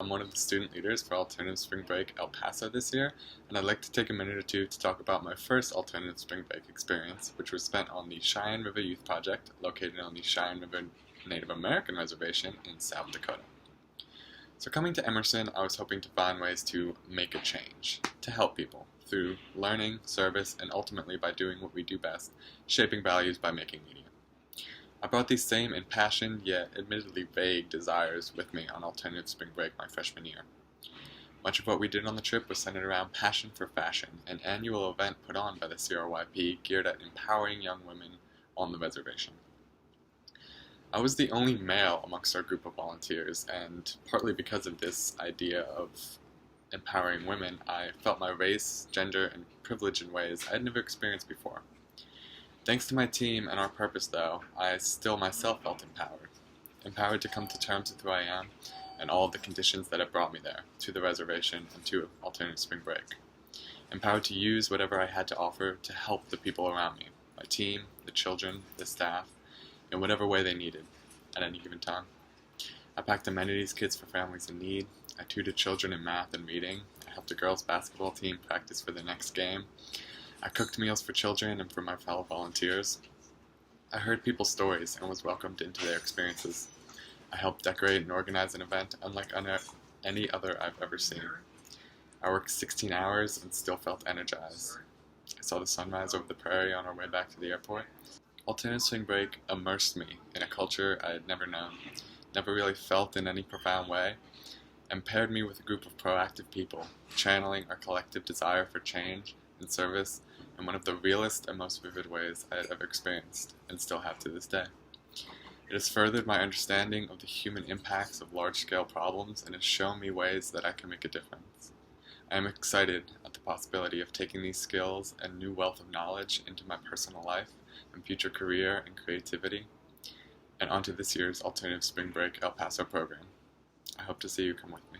I'm one of the student leaders for Alternative Spring Break El Paso this year, and I'd like to take a minute or two to talk about my first Alternative Spring Break experience, which was spent on the Cheyenne River Youth Project, located on the Cheyenne River Native American Reservation in South Dakota. So coming to Emerson, I was hoping to find ways to make a change, to help people, through learning, service, and ultimately by doing what we do best, shaping values by making media. I brought these same impassioned yet admittedly vague desires with me on Alternative Spring Break my freshman year. Much of what we did on the trip was centered around Passion for Fashion, an annual event put on by the CRYP geared at empowering young women on the reservation. I was the only male amongst our group of volunteers, and partly because of this idea of empowering women, I felt my race, gender, and privilege in ways I had never experienced before. Thanks to my team and our purpose, though, I still myself felt empowered. Empowered to come to terms with who I am and all of the conditions that have brought me there, to the reservation and to Alternative Spring Break. Empowered to use whatever I had to offer to help the people around me, my team, the children, the staff, in whatever way they needed at any given time. I packed amenities kits for families in need. I tutored children in math and reading. I helped a girls' basketball team practice for their next game. I cooked meals for children and for my fellow volunteers. I heard people's stories and was welcomed into their experiences. I helped decorate and organize an event unlike any other I've ever seen. I worked 16 hours and still felt energized. I saw the sunrise over the prairie on our way back to the airport. Alternative Spring Break immersed me in a culture I had never known, never really felt in any profound way, and paired me with a group of proactive people, channeling our collective desire for change and service in one of the realest and most vivid ways I had ever experienced, and still have to this day. It has furthered my understanding of the human impacts of large-scale problems and has shown me ways that I can make a difference. I am excited at the possibility of taking these skills and new wealth of knowledge into my personal life and future career and creativity, and onto this year's Alternative Spring Break El Paso program. I hope to see you come with me.